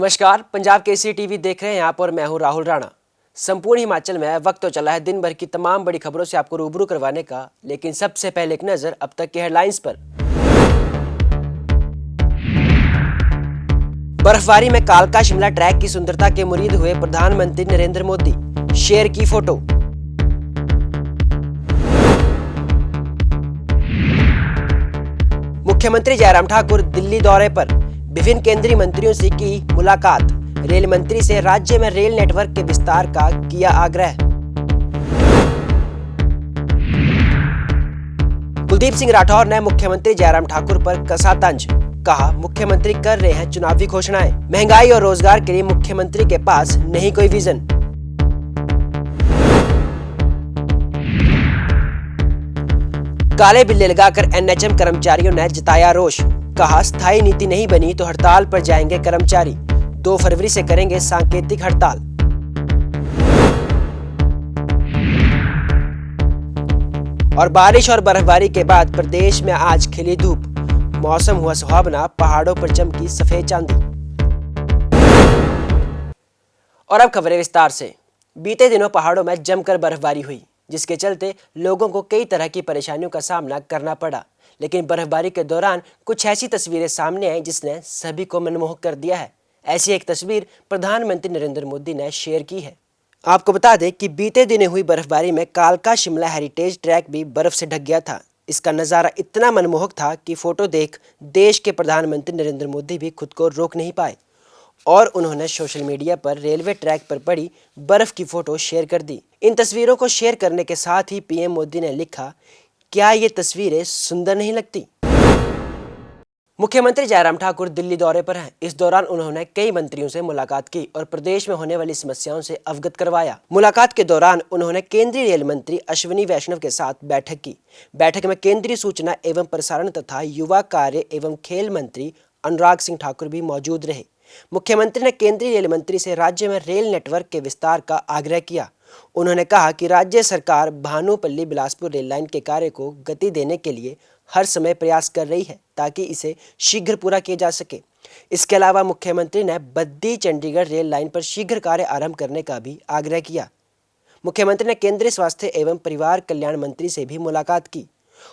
नमस्कार, पंजाब केसरी टीवी देख रहे हैं आप और मैं हूं राहुल राणा। संपूर्ण हिमाचल में वक्त तो चला है दिन भर की तमाम बड़ी खबरों से आपको रूबरू करवाने का, लेकिन सबसे पहले एक नजर अब तक की हेडलाइंस पर। बर्फबारी में कालका शिमला ट्रैक की सुंदरता के मुरीद हुए प्रधानमंत्री नरेंद्र मोदी, शेयर की फोटो। मुख्यमंत्री जयराम ठाकुर दिल्ली दौरे पर, विभिन्न केंद्रीय मंत्रियों से की मुलाकात, रेल मंत्री से राज्य में रेल नेटवर्क के विस्तार का किया आग्रह। कुलदीप सिंह राठौर ने मुख्यमंत्री जयराम ठाकुर पर कसा तंज, कहा मुख्यमंत्री कर रहे हैं चुनावी घोषणाएं, महंगाई और रोजगार के लिए मुख्यमंत्री के पास नहीं कोई विजन। काले बिल्ले लगाकर एनएचएम कर्मचारियों ने जताया रोष, कहा स्थायी नीति नहीं बनी तो हड़ताल पर जाएंगे कर्मचारी, 2 फरवरी से करेंगे सांकेतिक हड़ताल। और बारिश और बर्फबारी के बाद प्रदेश में आज खिली धूप, मौसम हुआ सुहावना, पहाड़ों पर चमकी सफेद चांदी। और अब खबरें विस्तार से। बीते दिनों पहाड़ों में जमकर बर्फबारी हुई, जिसके चलते लोगों को कई तरह की परेशानियों का सामना करना पड़ा। लेकिन बर्फबारी के दौरान कुछ ऐसी तस्वीरें सामने आई जिसने सभी को मनमोहक कर दिया है। ऐसी एक तस्वीर प्रधानमंत्री नरेंद्र मोदी ने शेयर की है। आपको बता दें कि बीते दिनों हुई बर्फबारी में कालका शिमला हेरिटेज ट्रैक भी बर्फ से ढक गया था। इसका नज़ारा इतना मनमोहक था कि फोटो देख देश के प्रधानमंत्री नरेंद्र मोदी भी खुद को रोक नहीं पाए और उन्होंने सोशल मीडिया पर रेलवे ट्रैक पर पड़ी बर्फ की फोटो शेयर कर दी। इन तस्वीरों को शेयर करने के साथ ही पीएम मोदी ने लिखा, क्या ये तस्वीरें सुंदर नहीं लगती। मुख्यमंत्री जयराम ठाकुर दिल्ली दौरे पर हैं। इस दौरान उन्होंने कई मंत्रियों से मुलाकात की और प्रदेश में होने वाली समस्याओं से अवगत करवाया। मुलाकात के दौरान उन्होंने केंद्रीय रेल मंत्री अश्विनी वैष्णव के साथ बैठक की। बैठक में केंद्रीय सूचना एवं प्रसारण तथा युवा कार्य एवं खेल मंत्री अनुराग सिंह ठाकुर भी मौजूद रहे। मुख्यमंत्री ने केंद्रीय रेल मंत्री से राज्य में रेल नेटवर्क के विस्तार का आग्रह किया। उन्होंने कहा कि राज्य सरकार भानुपल्ली बिलासपुर रेल लाइन के कार्य को गति देने के लिए हर समय प्रयास कर रही है ताकि इसे शीघ्र पूरा किया जा सके। इसके अलावा मुख्यमंत्री ने बद्दी चंडीगढ़ रेल लाइन पर शीघ्र कार्य आरंभ करने का भी आग्रह किया। मुख्यमंत्री ने केंद्रीय स्वास्थ्य एवं परिवार कल्याण मंत्री से भी मुलाकात की।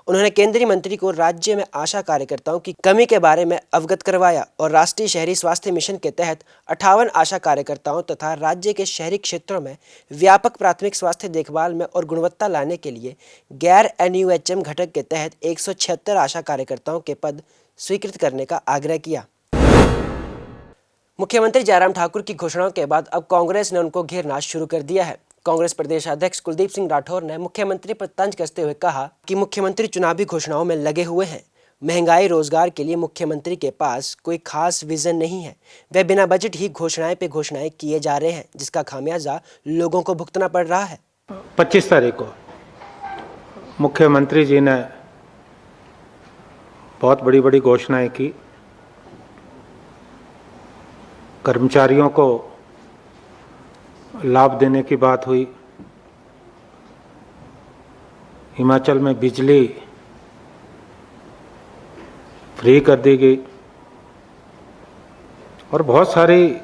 उन्होंने केंद्रीय मंत्री को राज्य में आशा कार्यकर्ताओं की कमी के बारे में अवगत करवाया और राष्ट्रीय शहरी स्वास्थ्य मिशन के तहत 58 आशा कार्यकर्ताओं तथा राज्य के शहरी क्षेत्रों में व्यापक प्राथमिक स्वास्थ्य देखभाल में और गुणवत्ता लाने के लिए गैर एनयूएचएम घटक के तहत 176 आशा कार्यकर्ताओं के पद स्वीकृत करने का आग्रह किया। मुख्यमंत्री जयराम ठाकुर की घोषणाओं के बाद अब कांग्रेस ने उनको घेरना शुरू कर दिया है। कांग्रेस प्रदेश अध्यक्ष कुलदीप सिंह राठौर ने मुख्यमंत्री पर तंज कसते हुए कहा कि मुख्यमंत्री चुनावी घोषणाओं में लगे हुए हैं। महंगाई रोजगार के लिए मुख्यमंत्री के पास कोई खास विजन नहीं है। वे बिना बजट ही घोषणाएं पे घोषणाएं किए जा रहे हैं, जिसका खामियाजा लोगों को भुगतना पड़ रहा है। 25 तारीख को मुख्यमंत्री जी ने बहुत बड़ी बड़ी घोषणाएं की। कर्मचारियों को लाभ देने की बात हुई। हिमाचल में बिजली फ्री कर दी गई और बहुत सारी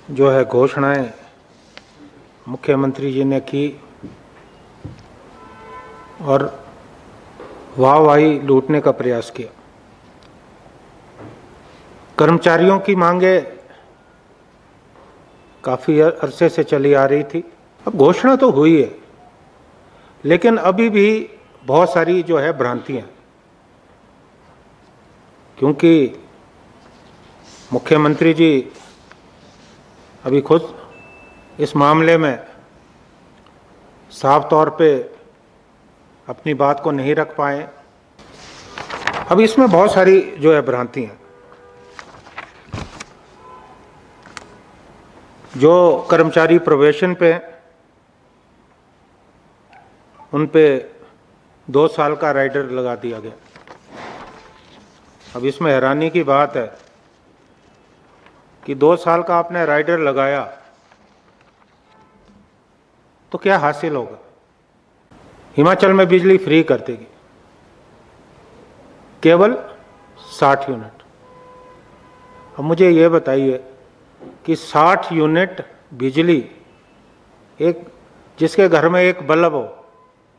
जो है घोषणाएं मुख्यमंत्री जी ने की और वाहवाही लूटने का प्रयास किया। कर्मचारियों की मांगे काफ़ी अरसे से चली आ रही थी। अब घोषणा तो हुई है, लेकिन अभी भी बहुत सारी जो है भ्रांतियां, क्योंकि मुख्यमंत्री जी अभी खुद इस मामले में साफ तौर पे अपनी बात को नहीं रख पाए। अब इसमें बहुत सारी जो है भ्रांतियां, जो कर्मचारी प्रोबेशन पे उन पे 2 साल का राइडर लगा दिया गया। अब इसमें हैरानी की बात है कि 2 साल का आपने राइडर लगाया तो क्या हासिल होगा। हिमाचल में बिजली फ्री कर देगी, केवल 60 यूनिट। अब मुझे ये बताइए कि 60 यूनिट बिजली एक जिसके घर में एक बल्ब हो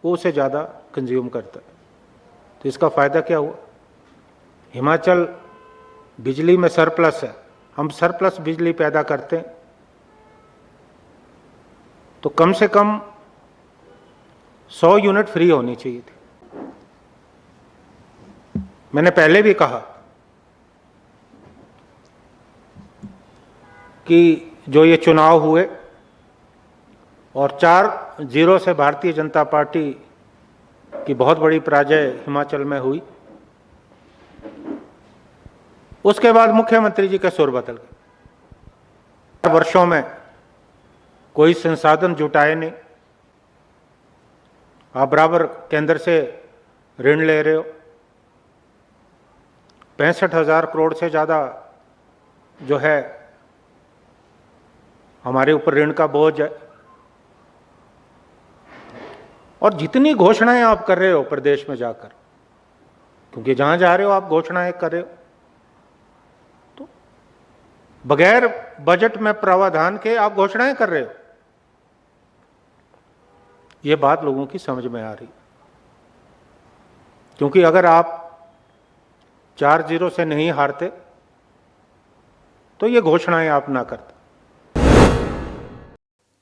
वो उसे ज़्यादा कंज्यूम करता है, तो इसका फ़ायदा क्या हुआ? हिमाचल बिजली में सरप्लस है, हम सरप्लस बिजली पैदा करते हैं, तो कम से कम 100 यूनिट फ्री होनी चाहिए थी। मैंने पहले भी कहा कि जो ये चुनाव हुए और 4-0 से भारतीय जनता पार्टी की बहुत बड़ी पराजय हिमाचल में हुई, उसके बाद मुख्यमंत्री जी के सुर बदल गए। वर्षों में कोई संसाधन जुटाए नहीं, आप बराबर केंद्र से ऋण ले रहे हो, 65,000 करोड़ से ज़्यादा जो है हमारे ऊपर ऋण का बोझ है। और जितनी घोषणाएं आप कर रहे हो प्रदेश में जाकर, क्योंकि जहां जा रहे हो आप घोषणाएं कर रहे हो, तो बगैर बजट में प्रावधान के आप घोषणाएं कर रहे हो, ये बात लोगों की समझ में आ रही। क्योंकि अगर आप 4-0 से नहीं हारते तो ये घोषणाएं आप ना करते।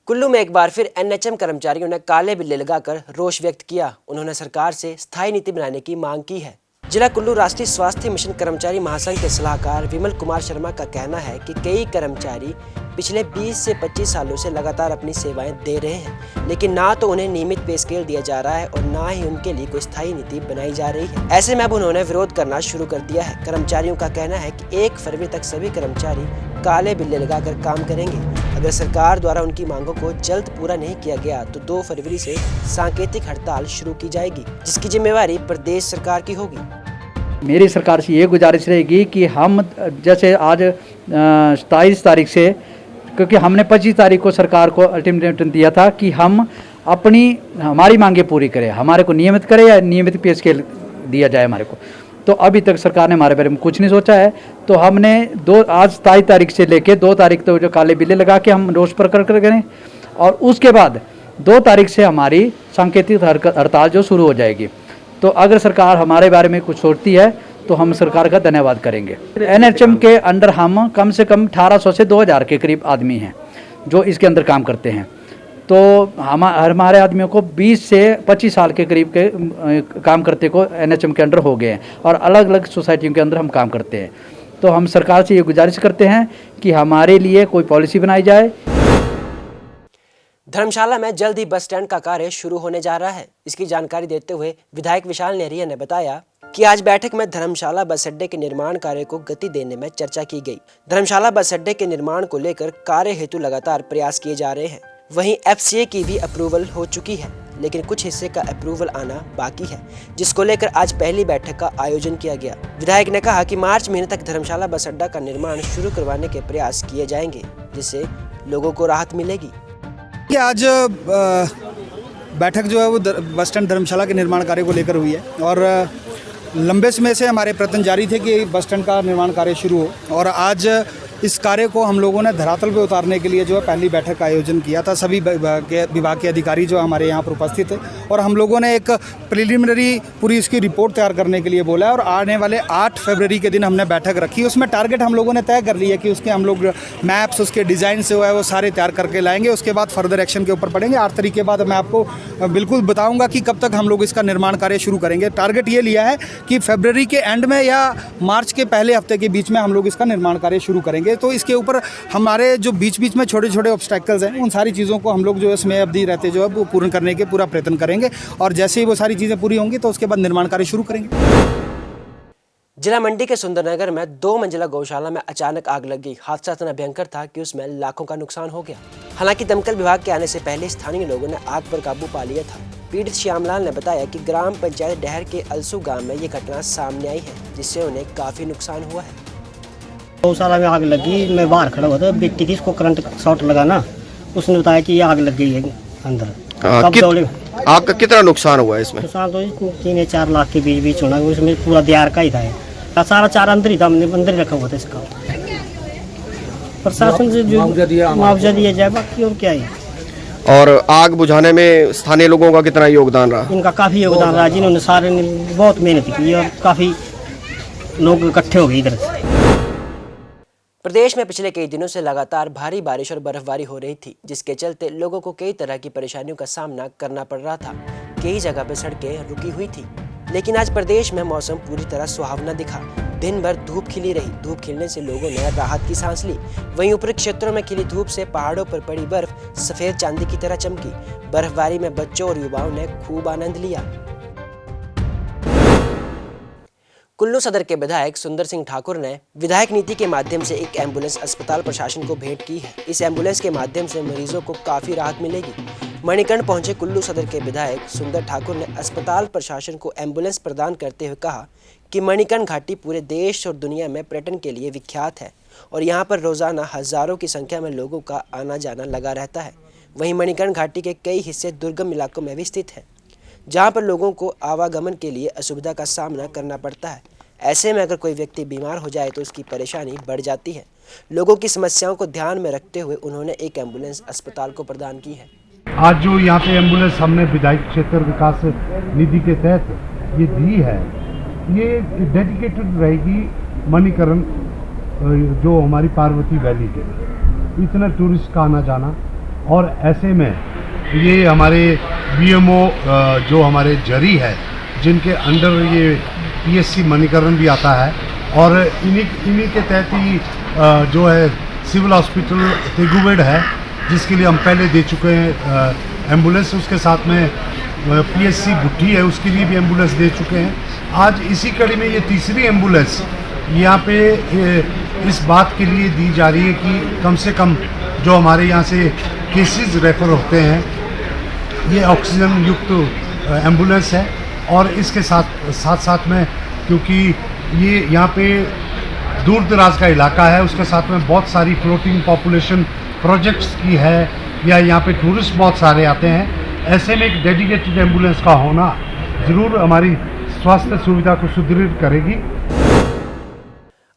कुल्लू में एक बार फिर एनएचएम कर्मचारियों ने काले बिल्ले लगाकर रोष व्यक्त किया। उन्होंने सरकार से स्थायी नीति बनाने की मांग की है। जिला कुल्लू राष्ट्रीय स्वास्थ्य मिशन कर्मचारी महासंघ के सलाहकार विमल कुमार शर्मा का कहना है कि कई कर्मचारी पिछले 20 से 25 सालों से लगातार अपनी सेवाएं दे रहे हैं, लेकिन ना तो उन्हें नियमित पे स्केल दिया जा रहा है और ना ही उनके लिए कोई स्थायी नीति बनाई जा रही है। ऐसे में अब उन्होंने विरोध करना शुरू कर दिया है। कर्मचारियों का कहना है कि 1 फरवरी तक सभी कर्मचारी काले बिल्ले लगाकर काम करेंगे। अगर सरकार द्वारा उनकी मांगों को जल्द पूरा नहीं किया गया तो 2 फरवरी से सांकेतिक हड़ताल शुरू की जाएगी, जिसकी जिम्मेवारी प्रदेश सरकार की होगी। मेरी सरकार से ये गुजारिश रहेगी कि हम जैसे आज 27 तारीख से, क्योंकि हमने 25 तारीख को सरकार को अल्टीमेटम दिया था कि हम हमारी मांगे पूरी करें, हमारे को नियमित करें या नियमित पे स्केल दिया जाए हमारे को। तो अभी तक सरकार ने हमारे बारे में कुछ नहीं सोचा है। तो हमने आज 27 तारीख से लेके 2 तारीख तक जो काले बिल्ले लगा के हम रोष प्रकट करें और उसके बाद 2 तारीख से हमारी सांकेतिक हड़ताल जो शुरू हो जाएगी। तो अगर सरकार हमारे बारे में कुछ सोचती है तो हम सरकार का धन्यवाद करेंगे। एनएचएम के अंडर हम कम से कम 1800 से 2000 के करीब आदमी हैं जो इसके अंदर काम करते हैं। तो हमारे आदमियों को 20 से 25 साल के करीब के काम करते को एनएचएम के अंडर हो गए हैं और अलग अलग सोसाइटियों के अंदर हम काम करते हैं। तो हम सरकार से ये गुजारिश करते हैं कि हमारे लिए कोई पॉलिसी बनाई जाए। धर्मशाला में जल्द ही बस स्टैंड का कार्य शुरू होने जा रहा है। इसकी जानकारी देते हुए विधायक विशाल नेहरिया ने बताया कि आज बैठक में धर्मशाला बस अड्डे के निर्माण कार्य को गति देने में चर्चा की गई। धर्मशाला बस अड्डे के निर्माण को लेकर कार्य हेतु लगातार प्रयास किए जा रहे हैं। वहीं एफसीए की भी अप्रूवल हो चुकी है, लेकिन कुछ हिस्से का अप्रूवल आना बाकी है, जिसको लेकर आज पहली बैठक का आयोजन किया गया। विधायक ने कहा कि मार्च महीने तक धर्मशाला बस अड्डा का निर्माण शुरू करवाने के प्रयास किए जाएंगे, जिससे लोगों को राहत मिलेगी। आज बैठक जो है वो बस स्टैंड धर्मशाला के निर्माण कार्य को लेकर हुई है और लंबे समय से हमारे प्रयत्न जारी थे कि बस स्टैंड का निर्माण कार्य शुरू हो और आज इस कार्य को हम लोगों ने धरातल पे उतारने के लिए जो है पहली बैठक का आयोजन किया था। सभी विभाग के अधिकारी जो हमारे यहाँ पर उपस्थित थे और हम लोगों ने एक प्रिलिमिनरी पूरी इसकी रिपोर्ट तैयार करने के लिए बोला है और आने वाले 8 फरवरी के दिन हमने बैठक रखी। उसमें टारगेट हम लोगों ने तय कर लिया कि उसके हम लोग मैप्स, उसके डिज़ाइन से है वो सारे तैयार करके लाएंगे। उसके बाद फर्दर एक्शन के ऊपर पड़ेंगे। 8 तारीख के बाद मैं आपको बिल्कुल बताऊँगा कि कब तक हम लोग इसका निर्माण कार्य शुरू करेंगे। टारगेट ये लिया है कि फरवरी के एंड में या मार्च के पहले हफ्ते के बीच में हम लोग इसका निर्माण कार्य शुरू करेंगे। तो इसके ऊपर हमारे जो बीच बीच में छोटे छोटे ऑब्स्टेकल्स हैं उन सारी चीज़ों को हम लोग जो इसमें अवधि रहते जो है वो पूर्ण करने के पूरा प्रयत्न करेंगे और जैसे ही वो सारी चीज़ें पूरी होंगी तो उसके बाद निर्माण कार्य शुरू करेंगे। जिला मंडी के सुंदरनगर में 2 मंजिला गौशाला में अचानक आग लग गई। हादसा इतना भयंकर था कि उसमें लाखों का नुकसान हो गया। हालांकि दमकल विभाग के आने से पहले स्थानीय लोगों ने आग पर काबू पा लिया था। पीड़ित श्यामलाल ने बताया कि ग्राम पंचायत डहर के अलसू गांव में ये घटना सामने आई है, जिससे उन्हें काफी नुकसान हुआ है। गौशाला में आग लगी, मैं बाहर खड़ा हुआ था, बेटी थी, इसको करंट शॉर्ट लगा ना, उसने बताया कि ये आग लग गई है अंदर। आग का कितना नुकसान हुआ है इसमें? नुकसान तो 3 या 4 लाख के बीच होना, उसमें पूरा दियार का ही था। सारा चारा अंदर ही था, हमने अंदर ही रखा हुआ था इसका। प्रशासन से जो मुआवजा दिया जाए, बाकी और क्या है। और आग बुझाने में स्थानीय लोगों का कितना योगदान रहा? इनका काफ़ी योगदान रहा, जिन्होंने सारे ने बहुत मेहनत की और काफ़ी लोग इकट्ठे हो गए इधर से। प्रदेश में पिछले कई दिनों से लगातार भारी बारिश और बर्फबारी हो रही थी, जिसके चलते लोगों को कई तरह की परेशानियों का सामना करना पड़ रहा था। कई जगह पर सड़कें रुकी हुई थी, लेकिन आज प्रदेश में मौसम पूरी तरह सुहावना दिखा। दिन भर धूप खिली रही। धूप खिलने से लोगों ने राहत की सांस ली। वहीं ऊपरी क्षेत्रों में खिली धूप से पहाड़ों पर पड़ी बर्फ सफेद चांदी की तरह चमकी। बर्फबारी में बच्चों और युवाओं ने खूब आनंद लिया। कुल्लू सदर के विधायक सुंदर सिंह ठाकुर ने विधायक नीति के माध्यम से एक एम्बुलेंस अस्पताल प्रशासन को भेंट की है। इस एम्बुलेंस के माध्यम से मरीजों को काफी राहत मिलेगी। मणिकर्ण पहुंचे कुल्लू सदर के विधायक सुंदर ठाकुर ने अस्पताल प्रशासन को एम्बुलेंस प्रदान करते हुए कहा कि मणिकर्ण घाटी पूरे देश और दुनिया में पर्यटन के लिए विख्यात है और यहाँ पर रोजाना हजारों की संख्या में लोगों का आना जाना लगा रहता है। वहीं मणिकर्ण घाटी के कई हिस्से दुर्गम इलाकों में भी स्थित हैं, जहाँ पर लोगों को आवागमन के लिए असुविधा का सामना करना पड़ता है। ऐसे में अगर कोई व्यक्ति बीमार हो जाए तो उसकी परेशानी बढ़ जाती है। लोगों की समस्याओं को ध्यान में रखते हुए उन्होंने एक एम्बुलेंस अस्पताल को प्रदान की है। आज जो यहाँ पे एम्बुलेंस हमने विधायक क्षेत्र विकास निधि के तहत ये दी है, ये डेडिकेटेड रहेगी मणिकर्ण, जो हमारी पार्वती वैली के इतना टूरिस्ट का आना जाना। और ऐसे में ये हमारे बीएमओ जो हमारे जरी है, जिनके अंडर ये पीएससी मणिकर्ण भी आता है, और इन्हीं के तहत ही जो है सिविल हॉस्पिटल तेगुवेड है, जिसके लिए हम पहले दे चुके हैं एम्बुलेंस। उसके साथ में पीएससी बुट्टी है, उसके लिए भी एम्बुलेंस दे चुके हैं। आज इसी कड़ी में ये तीसरी एम्बुलेंस यहाँ पे इस बात के लिए दी जा रही है कि कम से कम जो हमारे यहाँ से केसेस रेफर होते हैं, ये ऑक्सीजन युक्त एम्बुलेंस है। और इसके साथ में क्योंकि ये यहाँ पे दूर दराज का इलाका है, उसके साथ में बहुत सारी फ्लोटिंग पॉपुलेशन प्रोजेक्ट्स की है, या यहाँ पे टूरिस्ट बहुत सारे आते हैं। ऐसे में एक डेडिकेटेड एम्बुलेंस का होना ज़रूर हमारी स्वास्थ्य सुविधा को सुदृढ़ करेगी।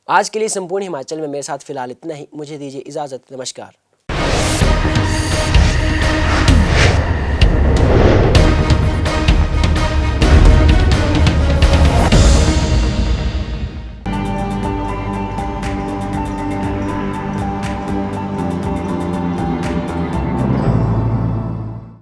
आज के लिए संपूर्ण हिमाचल में मेरे साथ फिलहाल इतना ही। मुझे दीजिए इजाज़त। नमस्कार।